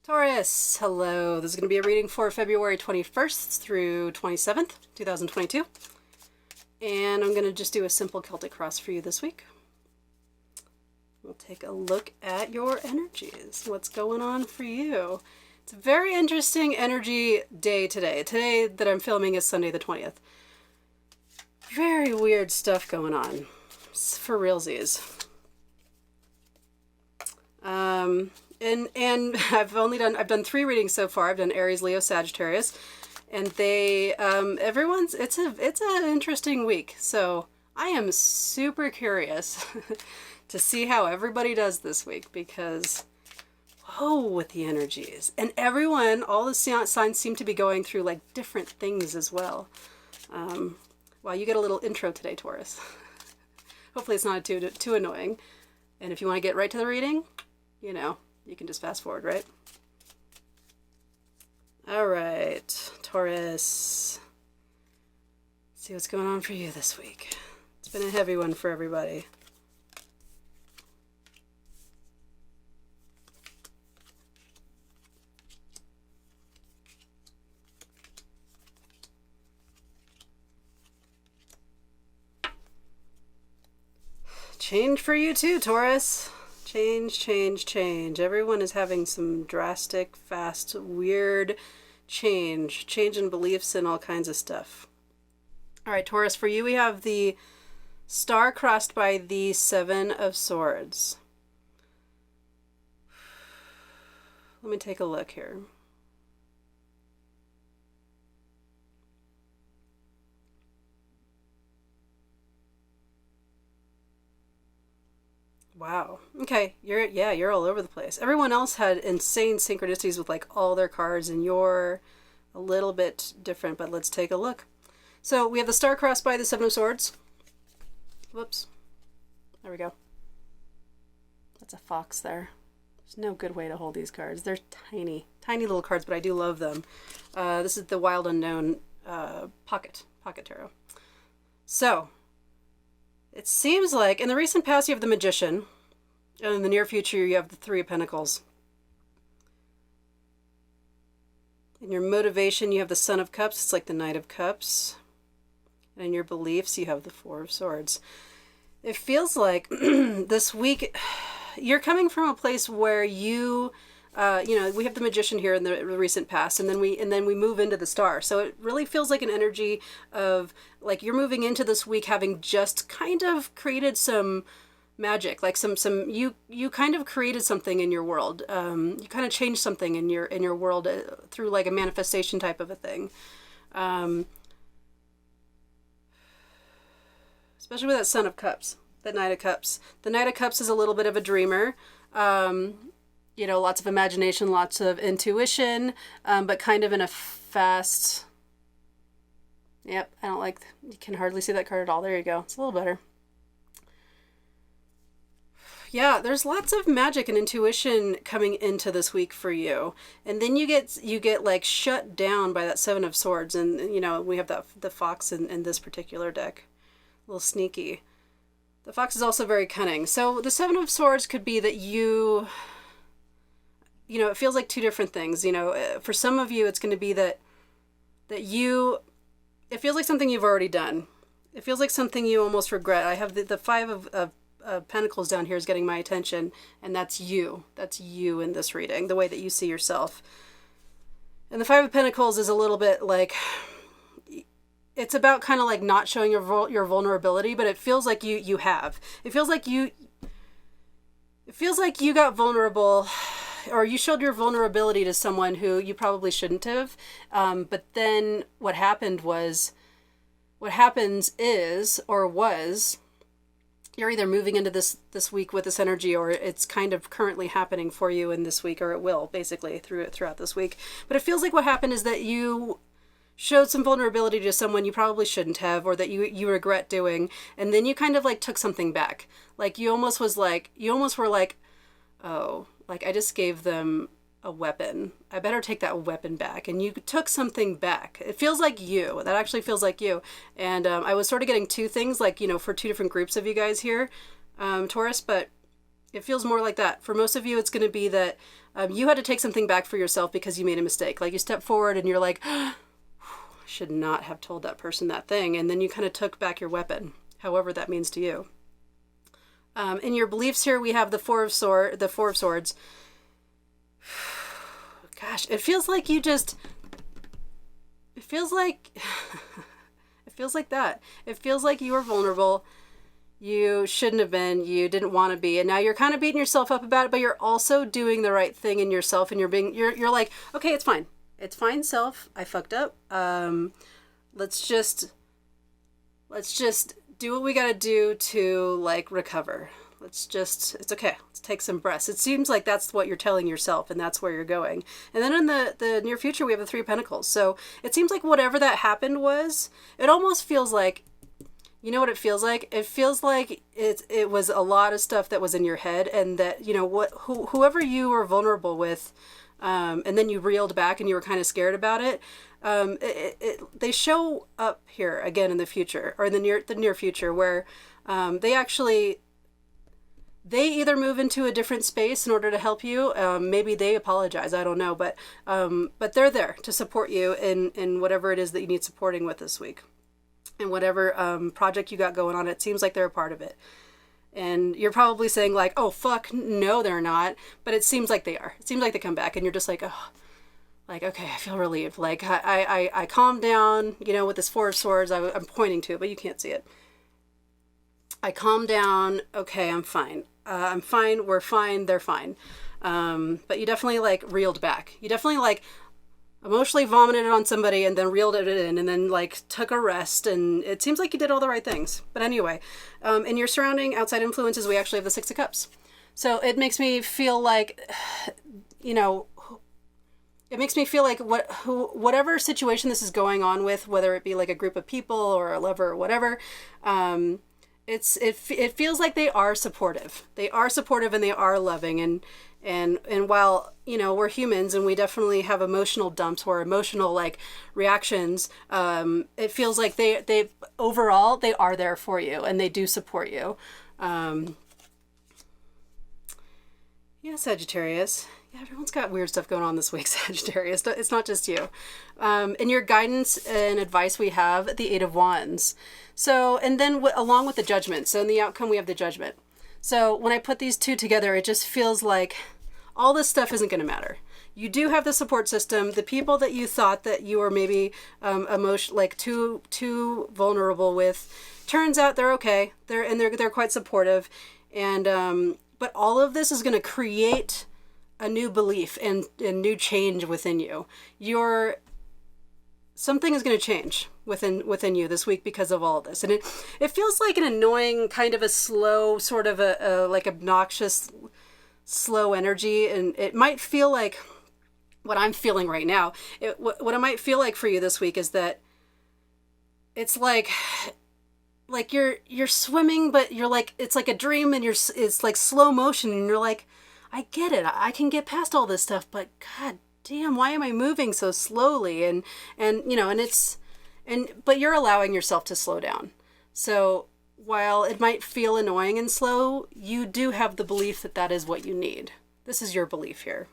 Taurus, hello. This is going to be a reading for February 21st through 27th, 2022. And I'm going to just do a simple Celtic cross for you this week. We'll take a look at your energies. What's going on for you? It's a very interesting energy day today. Today that I'm filming is Sunday the 20th. Very weird stuff going on. For realsies. And I've done 3 readings so far. I've done Aries, Leo, Sagittarius, and it's an interesting week. So I am super curious to see how everybody does this week because, with the energies and all the signs seem to be going through like different things as well. Well, you get a little intro today, Taurus. Hopefully it's not too annoying. And if you want to get right to the reading, you can just fast forward, right? All right, Taurus. Let's see what's going on for you this week. It's been a heavy one for everybody. Change for you too, Taurus. Change, change, change. Everyone is having some drastic, fast, weird change in beliefs and all kinds of stuff. All right, Taurus, for you we have the star crossed by the 7 of Swords. Let me take a look here. Wow. Okay. You're all over the place. Everyone else had insane synchronicities with like all their cards, and you're a little bit different, but let's take a look. So we have the star crossed by the 7 of Swords. Whoops. There we go. That's a fox there. There's no good way to hold these cards. They're tiny little cards, but I do love them. This is the Wild Unknown Pocket Tarot. So it seems like in the recent past you have the Magician, and in the near future you have the 3 of Pentacles. In your motivation you have the Son of Cups, it's like the Knight of Cups. And in your beliefs you have the 4 of Swords. It feels like this week you're coming from a place where we have the Magician here in the recent past, and then we move into the Star. So it really feels like an energy of like you're moving into this week having just kind of created some magic, like you kind of created something in your world. You kind of changed something in your world through like a manifestation type of a thing. Especially with that Son of Cups, that Knight of Cups. The Knight of Cups is a little bit of a dreamer. Lots of imagination, lots of intuition, but kind of in a fast... Yep, I don't like... You can hardly see that card at all. There you go. It's a little better. Yeah, there's lots of magic and intuition coming into this week for you. And then you get like shut down by that 7 of Swords. And, we have the fox in this particular deck. A little sneaky. The fox is also very cunning. So the 7 of Swords could be that it feels like 2 different things. For some of you, it's going to be that it feels like something you've already done. It feels like something you almost regret. I have the 5 of Pentacles down here is getting my attention, and that's you. That's you in this reading, the way that you see yourself. And the 5 of Pentacles is a little bit like, it's about kind of like not showing your vulnerability, but it feels like you have. It feels like you got vulnerable, or you showed your vulnerability to someone who you probably shouldn't have. But then what happens is, you're either moving into this week with this energy, or it's kind of currently happening for you in this week, or it will basically throughout this week. But it feels like what happened is that you showed some vulnerability to someone you probably shouldn't have, or that you regret doing, and then you kind of like took something back. Like you almost were like, oh, like I just gave them a weapon. I better take that weapon back. And you took something back. It feels like you. That actually feels like you. And I was sort of getting 2 things, like, for 2 different groups of you guys here, Taurus, but It feels more like that. For most of you, it's going to be that you had to take something back for yourself because you made a mistake. Like you step forward and you're like, I should not have told that person that thing. And then you kind of took back your weapon, however that means to you. In your beliefs here, we have the Four of Swords. Gosh, it feels like you just... It feels like... It feels like that. It feels like you were vulnerable. You shouldn't have been. You didn't want to be. And now you're kind of beating yourself up about it, but you're also doing the right thing in yourself. And you're like, okay, it's fine. It's fine, self. I fucked up. Let's just do what we got to do to like recover. It's okay. Let's take some breaths. It seems like that's what you're telling yourself and that's where you're going. And then in the near future, we have the Three of Pentacles. So it seems like whatever that happened was, it almost feels like, you know what it feels like? It feels like it was a lot of stuff that was in your head, and that, you know, whoever you were vulnerable with, and then you reeled back and you were kind of scared about it. They show up here again in the future, or in the near future, where they either move into a different space in order to help you. Maybe they apologize. I don't know, but they're there to support you in whatever it is that you need supporting with this week, and whatever project you got going on. It seems like they're a part of it, and you're probably saying like, "Oh fuck, no, they're not." But it seems like they are. It seems like they come back, and you're just like, "Oh, like okay, I feel relieved." Like I calmed down. You know, with this Four of Swords, I'm pointing to it, but you can't see it. I calmed down. Okay, I'm fine. I'm fine. We're fine. They're fine. But you definitely like reeled back. You definitely like emotionally vomited it on somebody and then reeled it in and then like took a rest. And it seems like you did all the right things. But anyway, in your surrounding outside influences, we actually have the Six of Cups. So it makes me feel like, you know, it makes me feel like whatever situation this is going on with, whether it be like a group of people or a lover or whatever, it feels like they are supportive. They are supportive and they are loving. And while, you know, we're humans and we definitely have emotional dumps or emotional like reactions, it feels like they overall, they are there for you and they do support you. Yeah, Sagittarius. Yeah, everyone's got weird stuff going on this week, Sagittarius. It's not just you. In your guidance and advice, we have the Eight of Wands. So, and then along with the Judgment. So in the outcome, we have the Judgment. So when I put these two together, it just feels like all this stuff isn't going to matter. You do have the support system. The people that you thought that you were maybe too vulnerable with, turns out they're okay. They're quite supportive. And but all of this is going to create a new belief and new change within you. Something is going to change within you this week because of all this. And it feels like an annoying kind of a slow, sort of a like obnoxious, slow energy. And it might feel like what I'm feeling right now. What it might feel like for you this week is that it's like you're swimming, but you're like, it's like a dream and it's like slow motion and you're like, I get it. I can get past all this stuff, but God damn, why am I moving so slowly? And you know, but you're allowing yourself to slow down. So while it might feel annoying and slow, you do have the belief that that is what you need. This is your belief here.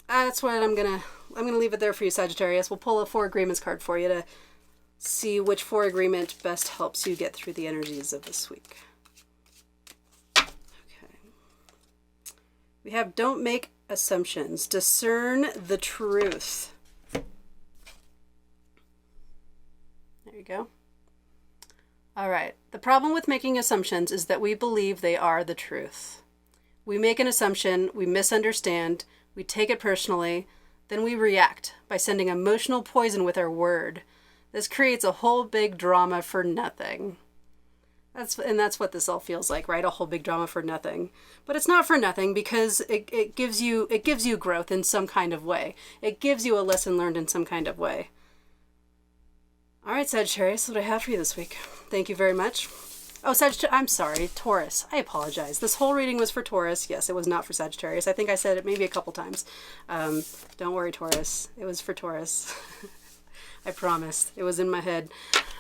That's what I'm gonna leave it there for you, Sagittarius. We'll pull a Four Agreements card for you to see which Four Agreement best helps you get through the energies of this week. We have don't make assumptions. Discern the truth. There you go. All right. The problem with making assumptions is that we believe they are the truth. We make an assumption, we misunderstand, we take it personally, then we react by sending emotional poison with our word. This creates a whole big drama for nothing. That's what this all feels like, right? A whole big drama for nothing. But it's not for nothing because it gives you growth in some kind of way. It gives you a lesson learned in some kind of way. All right, Sagittarius, that's what I have for you this week. Thank you very much. Oh, I'm sorry, Taurus. I apologize. This whole reading was for Taurus. Yes, it was not for Sagittarius. I think I said it maybe a couple times. Don't worry, Taurus. It was for Taurus. I promised. It was in my head.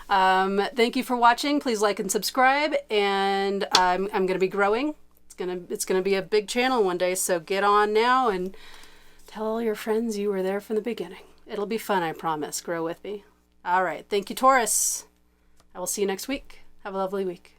Thank you for watching. Please like and subscribe. And I'm going to be growing. It's gonna be a big channel one day. So get on now and tell all your friends you were there from the beginning. It'll be fun, I promise. Grow with me. All right. Thank you, Taurus. I will see you next week. Have a lovely week.